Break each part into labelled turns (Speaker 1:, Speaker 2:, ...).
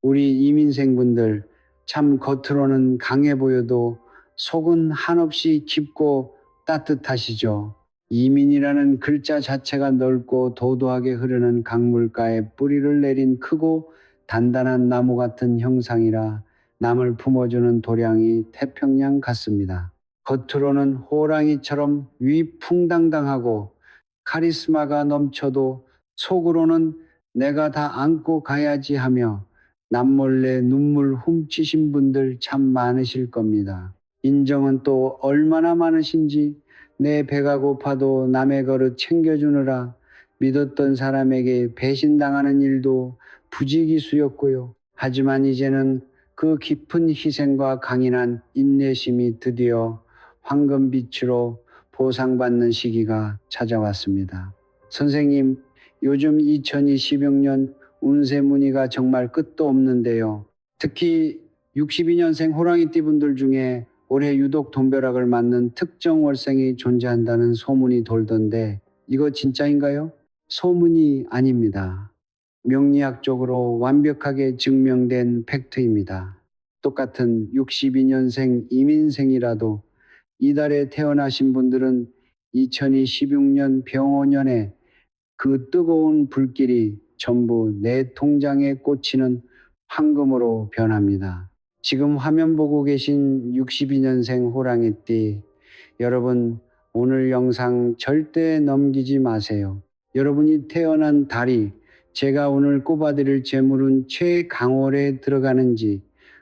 Speaker 1: 우리 이민생분들 참 겉으로는 강해 보여도 속은 한없이 깊고 따뜻하시죠. 이민이라는 글자 자체가 넓고 도도하게 흐르는 강물가에 뿌리를 내린 크고 단단한 나무 같은 형상이라 남을 품어주는 도량이 태평양 같습니다. 겉으로는 호랑이처럼 위풍당당하고 카리스마가 넘쳐도 속으로는 내가 다 안고 가야지 하며 남몰래 눈물 훔치신 분들 참 많으실 겁니다. 인정은 또 얼마나 많으신지 내 배가 고파도 남의 그릇 챙겨주느라 믿었던 사람에게 배신당하는 일도 부지기수였고요. 하지만 이제는 그 깊은 희생과 강인한 인내심이 드디어 황금빛으로 보상받는 시기가 찾아왔습니다. 선생님, 요즘 2026년 운세 문의가 정말 끝도 없는데요. 특히 62년생 호랑이띠 분들 중에 올해 유독 돈벼락을 맞는 특정 월생이 존재한다는 소문이 돌던데 이거 진짜인가요? 소문이 아닙니다. 명리학적으로 완벽하게 증명된 팩트입니다. 똑같은 62년생 이민생이라도 이달에 태어나신 분들은 2026년 병원년에 그 뜨거운 불길이 전부 내 통장에 꽂히는 황금으로 변합니다. 지금 화면 보고 계신 62년생 호랑이띠, 여러분 오늘 영상 절대 넘기지 마세요. 여러분이 태어난 달이 제가 오늘 꼽아드릴 재물은 최강월에 들어가는지,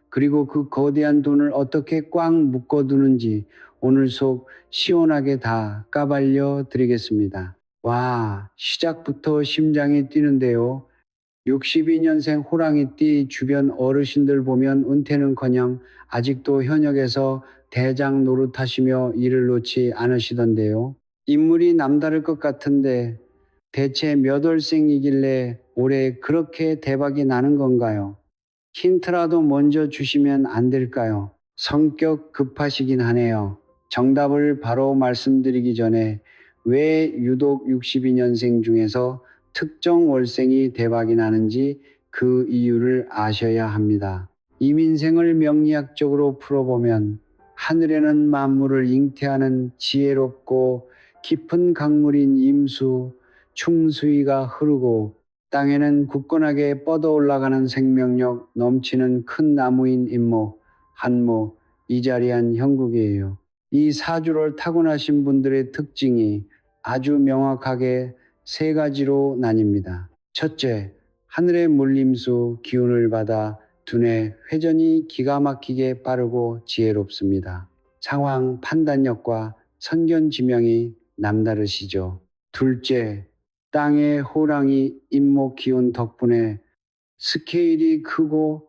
Speaker 1: 그리고 그 거대한 돈을 어떻게 꽉 묶어두는지 오늘 속 시원하게 다 까발려 드리겠습니다. 와, 시작부터 심장이 뛰는데요. 62년생 호랑이띠 주변 어르신들 보면 은퇴는커녕 아직도 현역에서 대장 노릇하시며 일을 놓지 않으시던데요. 인물이 남다를 것 같은데 대체 몇 월생이길래 올해 그렇게 대박이 나는 건가요? 힌트라도 먼저 주시면 안 될까요? 성격 급하시긴 하네요. 정답을 바로 말씀드리기 전에 왜 유독 62년생 중에서 특정 월생이 대박이 나는지 그 이유를 아셔야 합니다. 이민생을 명리학적으로 풀어보면 하늘에는 만물을 잉태하는 지혜롭고 깊은 강물인 임수, 충수위가 흐르고 땅에는 굳건하게 뻗어 올라가는 생명력 넘치는 큰 나무인 임목, 한목, 이자리한 형국이에요. 이 사주를 타고나신 분들의 특징이 아주 명확하게 세 가지로 나뉩니다. 첫째, 하늘의 물림수 기운을 받아 두뇌 회전이 기가 막히게 빠르고 지혜롭습니다. 상황 판단력과 선견지명이 남다르시죠. 둘째, 땅의 호랑이 임목 기운 덕분에 스케일이 크고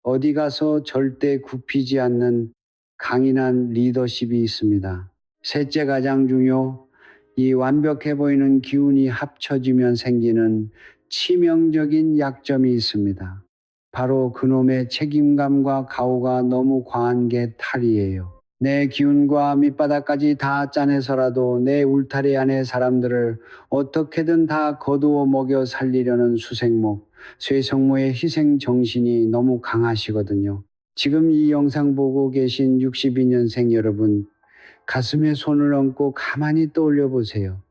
Speaker 1: 어디 가서 절대 굽히지 않는 강인한 리더십이 있습니다. 셋째, 가장 중요, 이 완벽해 보이는 기운이 합쳐지면 생기는 치명적인 약점이 있습니다. 바로 그놈의 책임감과 가오가 너무 과한 게 탈이에요. 내 기운과 밑바닥까지 다 짜내서라도 내 울타리 안의 사람들을 어떻게든 다 거두어 먹여 살리려는 수생목, 쇠성모의 희생 정신이 너무 강하시거든요. 지금 이 영상 보고 계신 62년생 여러분, 가슴에 손을 얹고 가만히 떠올려 보세요.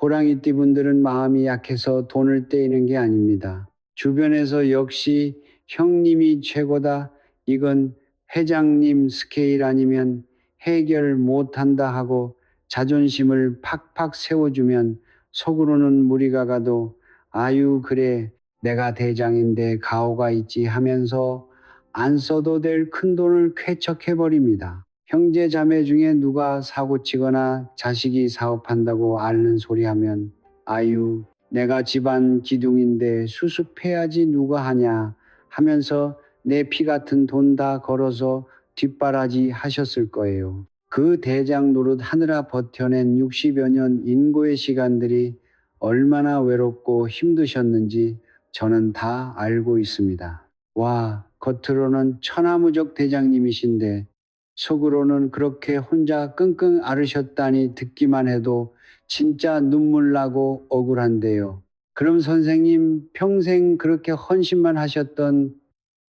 Speaker 1: 호랑이띠 분들은 마음이 약해서 돈을 떼이는 게 아닙니다. 주변에서 역시 형님이 최고다, 이건 회장님 스케일 아니면 해결 못한다 하고 자존심을 팍팍 세워주면 속으로는 무리가 가도 아유 그래 내가 대장인데 가오가 있지 하면서 안 써도 될 큰돈을 쾌척해버립니다. 형제 자매 중에 누가 사고치거나 자식이 사업한다고 앓는 소리하면 아유 내가 집안 기둥인데 수습해야지 누가 하냐 하면서 내 피 같은 돈 다 걸어서 뒷바라지 하셨을 거예요. 그 대장 노릇 하느라 버텨낸 60여 년 인고의 시간들이 얼마나 외롭고 힘드셨는지 저는 다 알고 있습니다. 와, 겉으로는 천하무적 대장님이신데 속으로는 그렇게 혼자 끙끙 앓으셨다니 듣기만 해도 진짜 눈물 나고 억울한데요. 그럼 선생님 평생 그렇게 헌신만 하셨던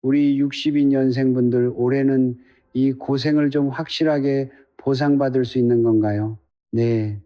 Speaker 1: 우리 62년생분들 올해는 이 고생을 좀 확실하게 보상받을 수 있는 건가요? 네,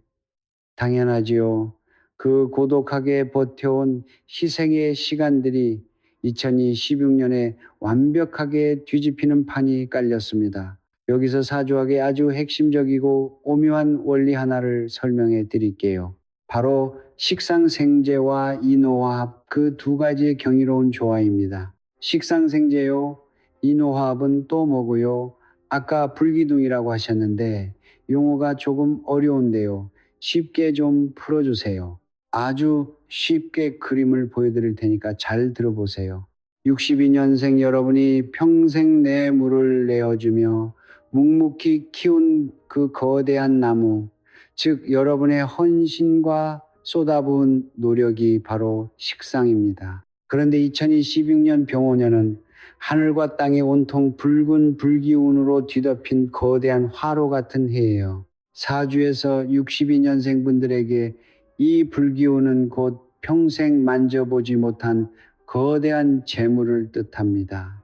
Speaker 1: 당연하지요. 그 고독하게 버텨온 희생의 시간들이 2026년에 완벽하게 뒤집히는 판이 깔렸습니다. 여기서 사주학의 아주 핵심적이고 오묘한 원리 하나를 설명해 드릴게요. 바로 식상생재와 인호화합 그 두 가지의 경이로운 조화입니다. 식상생재요. 인호화합은 또 뭐고요? 아까 불기둥이라고 하셨는데 용어가 조금 어려운데요. 쉽게 좀 풀어주세요. 아주 쉽게 그림을 보여드릴 테니까 잘 들어보세요. 62년생 여러분이 평생 내 물을 내어주며 묵묵히 키운 그 거대한 나무, 즉 여러분의 헌신과 쏟아부은 노력이 바로 식상입니다. 그런데 2026년 병오년은 하늘과 땅이 온통 붉은 불기운으로 뒤덮인 거대한 화로 같은 해예요. 사주에서 62년생 분들에게 이 불기운은 곧 평생 만져보지 못한 거대한 재물을 뜻합니다.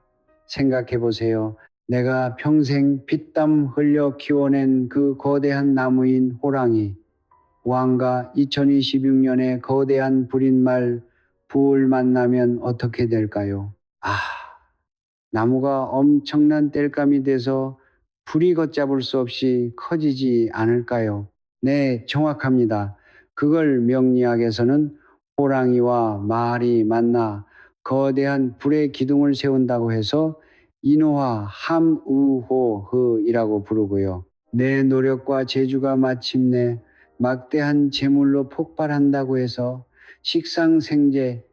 Speaker 1: 생각해 보세요. 내가 평생 피땀 흘려 키워낸 그 거대한 나무인 호랑이, 왕과 2026년에 거대한 불인말 부을 만나면 어떻게 될까요? 나무가 엄청난 땔감이 돼서 불이 걷잡을 수 없이 커지지 않을까요? 네, 정확합니다. 그걸 명리학에서는 호랑이와 말이 만나 거대한 불의 기둥을 세운다고 해서 인호화 함우호흐이라고 부르고요. 내 노력과 재주가 마침내 막대한 재물로 폭발한다고 해서 식상생재,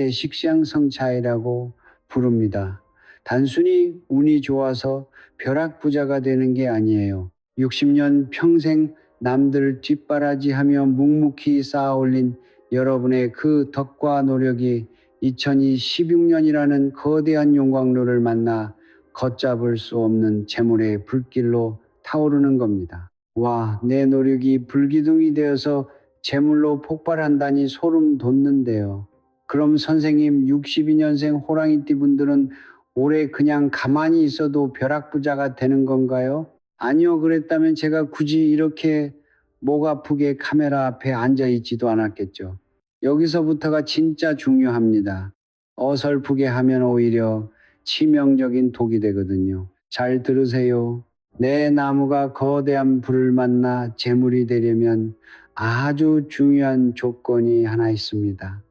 Speaker 1: 식상성차이라고 부릅니다. 단순히 운이 좋아서 벼락부자가 되는 게 아니에요. 60년 평생 남들 뒷바라지하며 묵묵히 쌓아올린 여러분의 그 덕과 노력이 2026년이라는 거대한 용광로를 만나 걷잡을 수 없는 재물의 불길로 타오르는 겁니다. 와, 내 노력이 불기둥이 되어서 재물로 폭발한다니 소름 돋는데요. 그럼 선생님 62년생 호랑이띠 분들은 올해 그냥 가만히 있어도 벼락부자가 되는 건가요? 아니요, 그랬다면 제가 굳이 이렇게 목 아프게 카메라 앞에 앉아 있지도 않았겠죠. 여기서부터가 진짜 중요합니다. 어설프게 하면 오히려 치명적인 독이 되거든요. 잘 들으세요. 내 나무가 거대한 불을 만나 재물이 되려면 아주 중요한 조건이 하나 있습니다.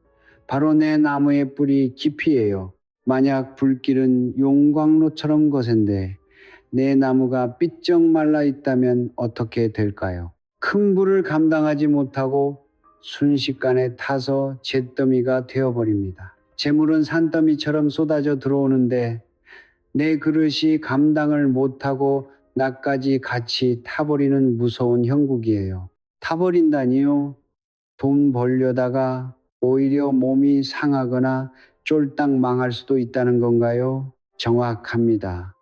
Speaker 1: 바로 내 나무의 뿌리 깊이에요. 만약 불길은 용광로처럼 거센데 내 나무가 삐쩍 말라 있다면 어떻게 될까요? 큰 불을 감당하지 못하고 순식간에 타서 잿더미가 되어버립니다. 재물은 산더미처럼 쏟아져 들어오는데 내 그릇이 감당을 못하고 나까지 같이 타버리는 무서운 형국이에요. 타버린다니요? 돈 벌려다가 오히려 몸이 상하거나 쫄딱 망할 수도 있다는 건가요? 정확합니다.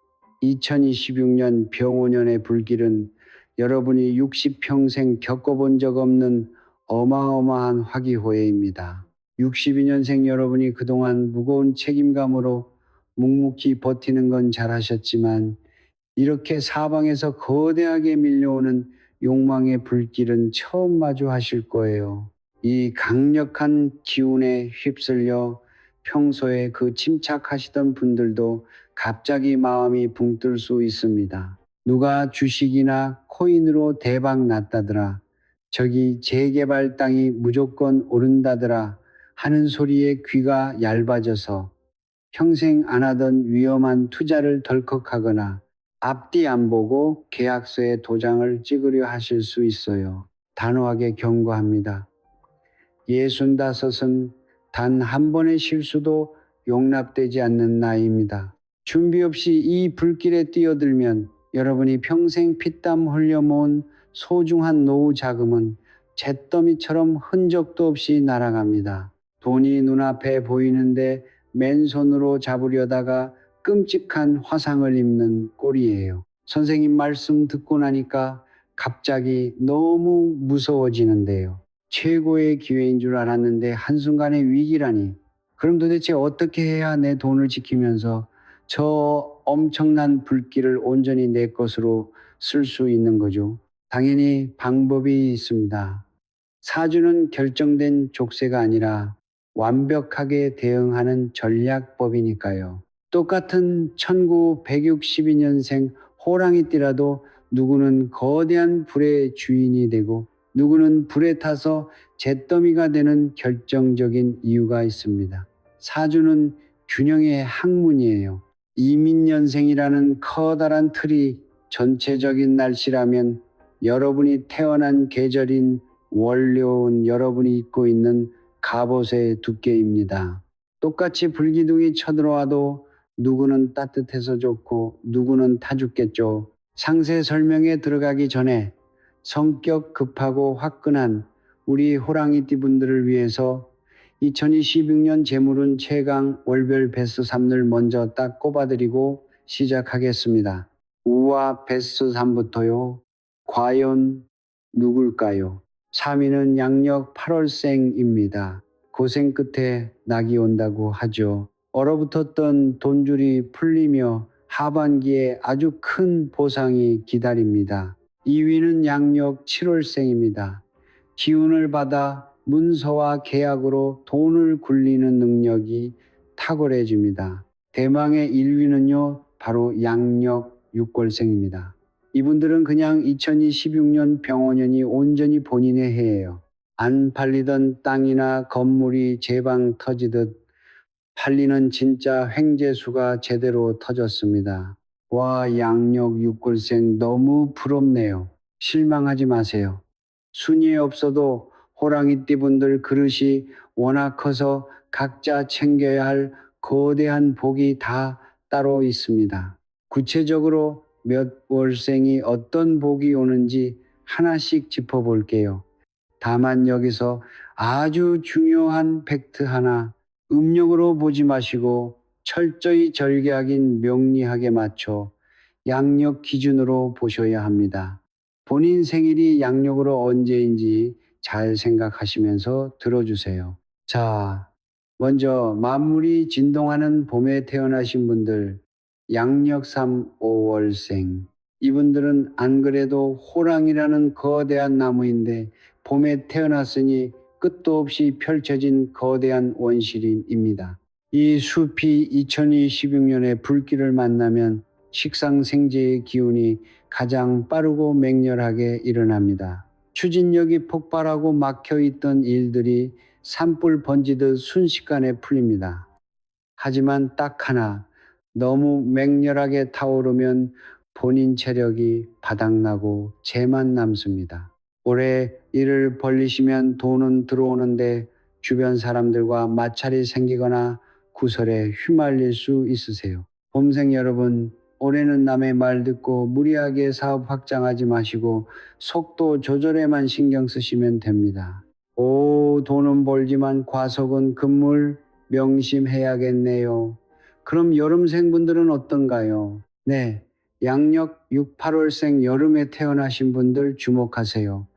Speaker 1: 2026년 병오년의 불길은 여러분이 60평생 겪어본 적 없는 어마어마한 화기호애입니다. 62년생 여러분이 그동안 무거운 책임감으로 묵묵히 버티는 건 잘하셨지만 이렇게 사방에서 거대하게 밀려오는 욕망의 불길은 처음 마주하실 거예요. 이 강력한 기운에 휩쓸려 평소에 그 침착하시던 분들도 갑자기 마음이 붕 뜰 수 있습니다. 누가 주식이나 코인으로 대박 났다더라. 저기 재개발 땅이 무조건 오른다더라 하는 소리에 귀가 얇아져서 평생 안 하던 위험한 투자를 덜컥하거나 앞뒤 안 보고 계약서에 도장을 찍으려 하실 수 있어요. 단호하게 경고합니다. 65은 단 한 번의 실수도 용납되지 않는 나이입니다. 준비 없이 이 불길에 뛰어들면 여러분이 평생 피땀 흘려 모은 소중한 노후 자금은 잿더미처럼 흔적도 없이 날아갑니다. 돈이 눈앞에 보이는데 맨손으로 잡으려다가 끔찍한 화상을 입는 꼴이에요. 선생님 말씀 듣고 나니까 갑자기 너무 무서워지는데요. 최고의 기회인 줄 알았는데 한순간의 위기라니. 그럼 도대체 어떻게 해야 내 돈을 지키면서 저 엄청난 불길을 온전히 내 것으로 쓸 수 있는 거죠? 당연히 방법이 있습니다. 사주는 결정된 족쇄가 아니라 완벽하게 대응하는 전략법이니까요. 똑같은 1962년생 호랑이띠라도 누구는 거대한 불의 주인이 되고 누구는 불에 타서 잿더미가 되는 결정적인 이유가 있습니다. 사주는 균형의 학문이에요. 이민년생이라는 커다란 틀이 전체적인 날씨라면 여러분이 태어난 계절인 원료는 여러분이 입고 있는 갑옷의 두께입니다. 똑같이 불기둥이 쳐들어와도 누구는 따뜻해서 좋고 누구는 타 죽겠죠. 상세 설명에 들어가기 전에 성격 급하고 화끈한 우리 호랑이띠 분들을 위해서 2026년 재물운 최강 월별 베스트 3를 먼저 딱 꼽아드리고 시작하겠습니다. 우와 베스트 3부터요. 과연 누굴까요? 3위는 양력 8월생입니다. 고생 끝에 낙이 온다고 하죠. 얼어붙었던 돈줄이 풀리며 하반기에 아주 큰 보상이 기다립니다. 2위는 양력 7월생입니다. 기운을 받아 문서와 계약으로 돈을 굴리는 능력이 탁월해집니다. 대망의 1위는요, 바로 양력 6월생입니다. 이분들은 그냥 2026년 병원년이 온전히 본인의 해예요. 안 팔리던 땅이나 건물이 제방 터지듯 팔리는 진짜 횡재수가 제대로 터졌습니다. 와, 양력 6월생 너무 부럽네요. 실망하지 마세요. 순위에 없어도 호랑이띠 분들 그릇이 워낙 커서 각자 챙겨야 할 거대한 복이 다 따로 있습니다. 구체적으로 몇 월생이 어떤 복이 오는지 하나씩 짚어볼게요. 다만 여기서 아주 중요한 팩트 하나, 음력으로 보지 마시고 철저히 절개하긴 명리하게 맞춰 양력 기준으로 보셔야 합니다. 본인 생일이 양력으로 언제인지 잘 생각하시면서 들어주세요. 자, 먼저 만물이 진동하는 봄에 태어나신 분들, 양력 3, 5월생. 이분들은 안 그래도 호랑이라는 거대한 나무인데 봄에 태어났으니 끝도 없이 펼쳐진 거대한 원시림입니다. 이 숲이 2026년에 불길을 만나면 식상생재의 기운이 가장 빠르고 맹렬하게 일어납니다. 추진력이 폭발하고 막혀있던 일들이 산불 번지듯 순식간에 풀립니다. 하지만 딱 하나, 너무 맹렬하게 타오르면 본인 체력이 바닥나고 재만 남습니다. 오래 일을 벌리시면 돈은 들어오는데 주변 사람들과 마찰이 생기거나 구설에 휘말릴 수 있으세요. 봄생 여러분, 올해는 남의 말 듣고 무리하게 사업 확장하지 마시고 속도 조절에만 신경 쓰시면 됩니다. 오, 돈은 벌지만 과속은 금물, 명심해야겠네요. 그럼 여름생 분들은 어떤가요? 네, 양력 6, 8월생 여름에 태어나신 분들 주목하세요.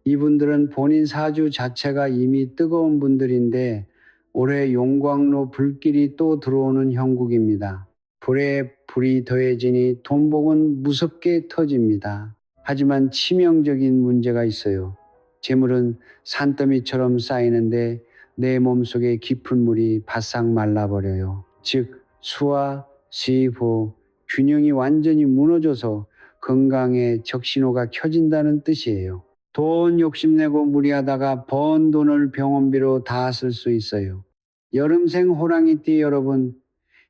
Speaker 1: 이분들은 본인 사주 자체가 이미 뜨거운 분들인데 올해 용광로 불길이 또 들어오는 형국입니다. 불에 불이 더해지니 돈복은 무섭게 터집니다. 하지만 치명적인 문제가 있어요. 재물은 산더미처럼 쌓이는데 내 몸속에 깊은 물이 바싹 말라버려요. 즉 수와 시호 균형이 완전히 무너져서 건강에 적신호가 켜진다는 뜻이에요. 돈 욕심내고 무리하다가 번 돈을 병원비로 다 쓸 수 있어요. 여름생 호랑이띠 여러분,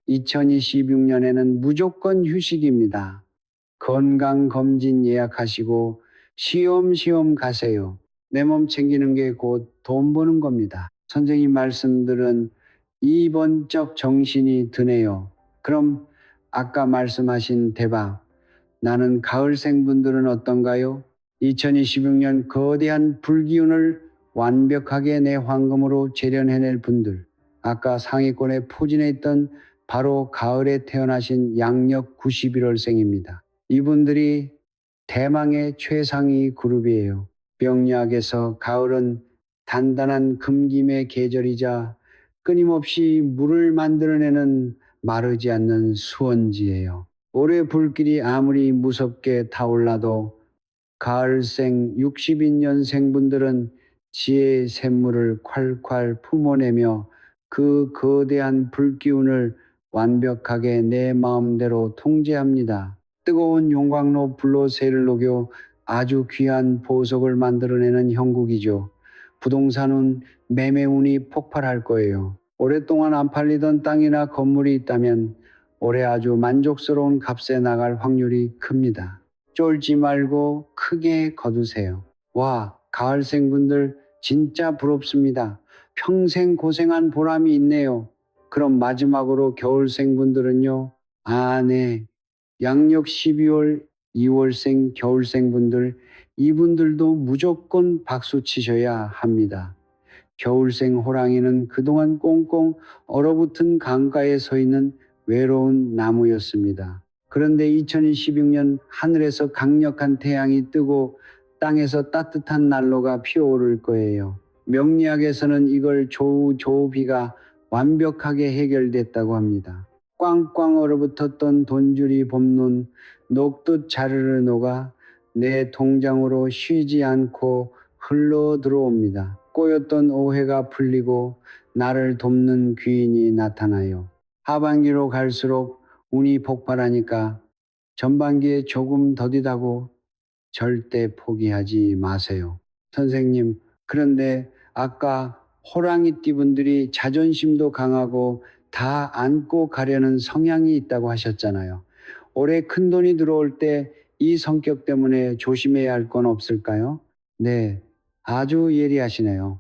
Speaker 1: 2026년에는 무조건 휴식입니다. 건강검진 예약하시고 시험시험 가세요. 내 몸 챙기는 게 곧 돈 버는 겁니다. 선생님 말씀들은 이번적 정신이 드네요. 그럼 아까 말씀하신 대박, 나는 가을생 분들은 어떤가요? 2026년 거대한 불기운을 완벽하게 내 황금으로 재련해낼 분들, 아까 상위권에 포진해 있던 바로 가을에 태어나신 양력 91월생입니다. 이분들이 대망의 최상위 그룹이에요. 병리학에서 가을은 단단한 금김의 계절이자 끊임없이 물을 만들어내는 마르지 않는 수원지예요. 올해 불길이 아무리 무섭게 타올라도 가을생 62년생 분들은 지혜의 샘물을 콸콸 품어내며 그 거대한 불기운을 완벽하게 내 마음대로 통제합니다. 뜨거운 용광로 불로 새를 녹여 아주 귀한 보석을 만들어내는 형국이죠. 부동산은 매매운이 폭발할 거예요. 오랫동안 안 팔리던 땅이나 건물이 있다면 올해 아주 만족스러운 값에 나갈 확률이 큽니다. 쫄지 말고 크게 거두세요. 와, 가을생분들 진짜 부럽습니다. 평생 고생한 보람이 있네요. 그럼 마지막으로 겨울생분들은요? 아, 네. 양력 12월, 2월생, 겨울생분들, 이분들도 무조건 박수 치셔야 합니다. 겨울생 호랑이는 그동안 꽁꽁 얼어붙은 강가에 서 있는 외로운 나무였습니다. 그런데 2026년 하늘에서 강력한 태양이 뜨고 땅에서 따뜻한 난로가 피어오를 거예요. 명리학에서는 이걸 조우비가 완벽하게 해결됐다고 합니다. 꽝꽝 얼어붙었던 돈줄이 봄눈 녹듯 자르르 녹아 내 통장으로 쉬지 않고 흘러 들어옵니다. 꼬였던 오해가 풀리고 나를 돕는 귀인이 나타나요. 하반기로 갈수록 운이 폭발하니까 전반기에 조금 더디다고 절대 포기하지 마세요. 선생님, 그런데 아까 호랑이띠 분들이 자존심도 강하고 다 안고 가려는 성향이 있다고 하셨잖아요. 올해 큰 돈이 들어올 때 이 성격 때문에 조심해야 할 건 없을까요? 네, 아주 예리하시네요.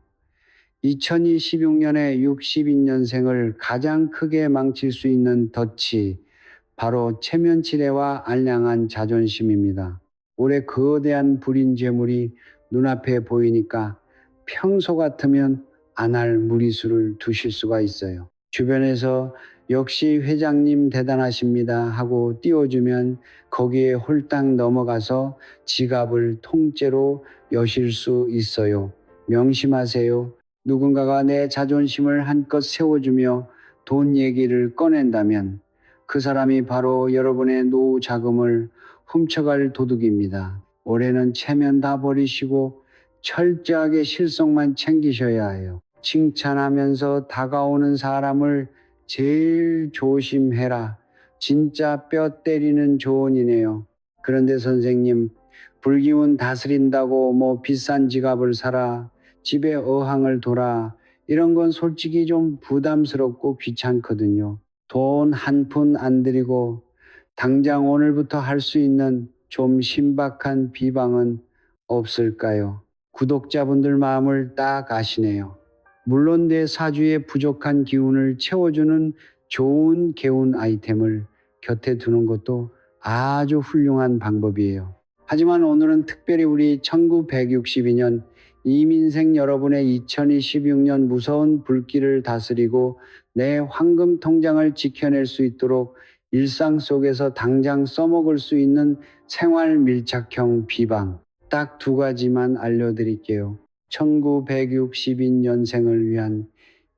Speaker 1: 2026년에 62년생을 가장 크게 망칠 수 있는 덫이 바로 체면치레와 알량한 자존심입니다. 올해 거대한 불인 재물이 눈앞에 보이니까 평소 같으면 안 할 무리수를 두실 수가 있어요. 주변에서 역시 회장님 대단하십니다 하고 띄워주면 거기에 홀딱 넘어가서 지갑을 통째로 여실 수 있어요. 명심하세요. 누군가가 내 자존심을 한껏 세워주며 돈 얘기를 꺼낸다면 그 사람이 바로 여러분의 노후 자금을 훔쳐갈 도둑입니다. 올해는 체면 다 버리시고 철저하게 실속만 챙기셔야 해요. 칭찬하면서 다가오는 사람을 제일 조심해라. 진짜 뼈 때리는 조언이네요. 그런데 선생님, 불기운 다스린다고 뭐 비싼 지갑을 사라, 집에 어항을 둬라, 이런 건 솔직히 좀 부담스럽고 귀찮거든요. 돈 한 푼 안 들이고 당장 오늘부터 할 수 있는 좀 신박한 비방은 없을까요? 구독자분들 마음을 딱 아시네요. 물론 내 사주의 부족한 기운을 채워주는 좋은 개운 아이템을 곁에 두는 것도 아주 훌륭한 방법이에요. 하지만 오늘은 특별히 우리 1962년 이민생 여러분의 2026년 무서운 불길을 다스리고 내 황금 통장을 지켜낼 수 있도록 일상 속에서 당장 써먹을 수 있는 생활 밀착형 비방 딱 두 가지만 알려드릴게요. 1962년생을 위한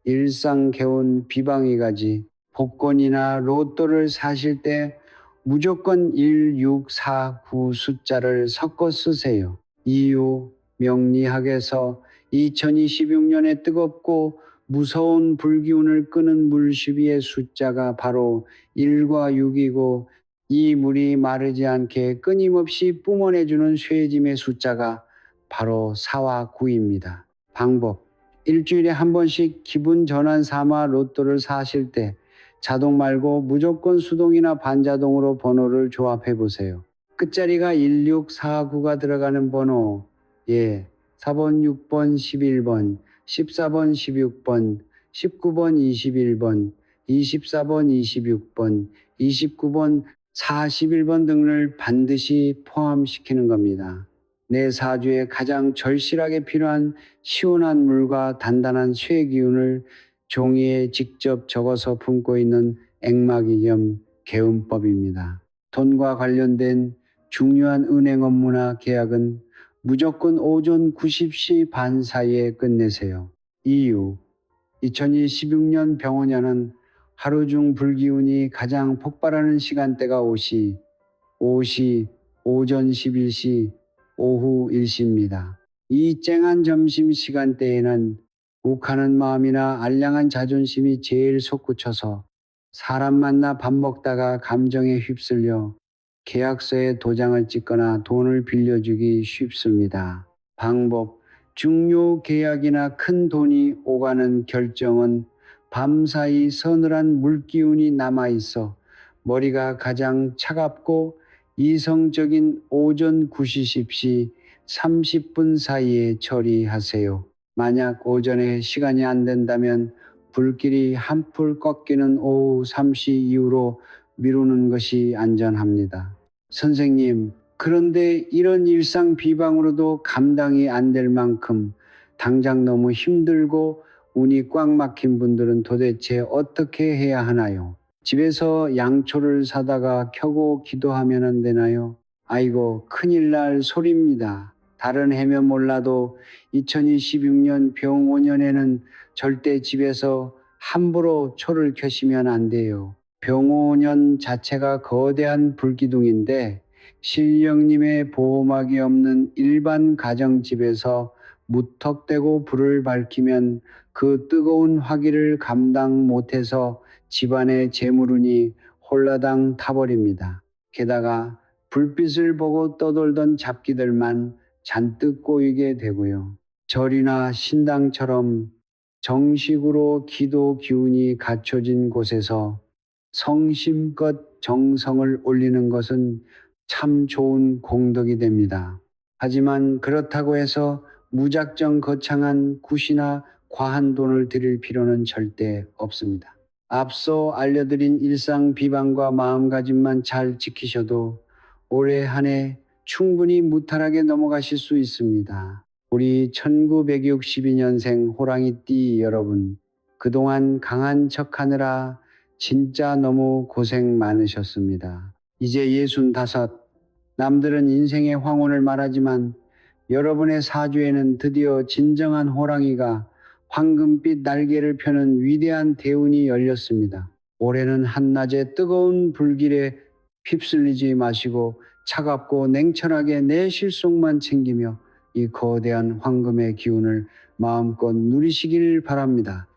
Speaker 1: 일상 개운 비방이 가지. 복권이나 로또를 사실 때 무조건 1, 6, 4, 9 숫자를 섞어 쓰세요. 이유, 명리학에서 2026년에 뜨겁고 무서운 불기운을 끄는 물시비의 숫자가 바로 1과 6이고 이 물이 마르지 않게 끊임없이 뿜어내주는 쇠짐의 숫자가 바로 4와 9입니다. 방법. 일주일에 한 번씩 기분 전환 삼아 로또를 사실 때 자동 말고 무조건 수동이나 반자동으로 번호를 조합해 보세요. 끝자리가 1649가 들어가는 번호, 4번, 6번, 11번, 14번, 16번, 19번, 21번, 24번, 26번, 29번, 41번 등을 반드시 포함시키는 겁니다. 내 사주에 가장 절실하게 필요한 시원한 물과 단단한 쇠 기운을 종이에 직접 적어서 품고 있는 액막이 겸 개운법입니다. 돈과 관련된 중요한 은행 업무나 계약은 무조건 오전 90시 반 사이에 끝내세요. 이유, 2026년 병오년은 하루 중 불기운이 가장 폭발하는 시간대가 오시, 오전 11시, 오후 1시입니다. 이 쨍한 점심 시간대에는 욱하는 마음이나 알량한 자존심이 제일 솟구쳐서 사람 만나 밥 먹다가 감정에 휩쓸려 계약서에 도장을 찍거나 돈을 빌려주기 쉽습니다. 방법: 중요 계약이나 큰 돈이 오가는 결정은 밤사이 서늘한 물기운이 남아있어 머리가 가장 차갑고 이성적인 오전 9시 10시 30분 사이에 처리하세요. 만약 오전에 시간이 안 된다면 불길이 한풀 꺾이는 오후 3시 이후로 미루는 것이 안전합니다. 선생님, 그런데 이런 일상 비방으로도 감당이 안 될 만큼 당장 너무 힘들고 운이 꽉 막힌 분들은 도대체 어떻게 해야 하나요? 집에서 양초를 사다가 켜고 기도하면 안 되나요? 아이고, 큰일 날 소리입니다. 다른 해면 몰라도 2026년 병오년에는 절대 집에서 함부로 초를 켜시면 안 돼요. 병오년 자체가 거대한 불기둥인데 신령님의 보호막이 없는 일반 가정집에서 무턱대고 불을 밝히면 그 뜨거운 화기를 감당 못해서 집안의 재물운이 홀라당 타버립니다. 게다가 불빛을 보고 떠돌던 잡기들만 잔뜩 꼬이게 되고요. 절이나 신당처럼 정식으로 기도 기운이 갖춰진 곳에서 성심껏 정성을 올리는 것은 참 좋은 공덕이 됩니다. 하지만 그렇다고 해서 무작정 거창한 굿이나 과한 돈을 들일 필요는 절대 없습니다. 앞서 알려드린 일상 비방과 마음가짐만 잘 지키셔도 올해 한 해 충분히 무탈하게 넘어가실 수 있습니다. 우리 1962년생 호랑이띠 여러분, 그동안 강한 척하느라 진짜 너무 고생 많으셨습니다. 이제 65, 남들은 인생의 황혼을 말하지만 여러분의 사주에는 드디어 진정한 호랑이가 황금빛 날개를 펴는 위대한 대운이 열렸습니다. 올해는 한낮에 뜨거운 불길에 휩쓸리지 마시고 차갑고 냉철하게 내 실속만 챙기며 이 거대한 황금의 기운을 마음껏 누리시길 바랍니다.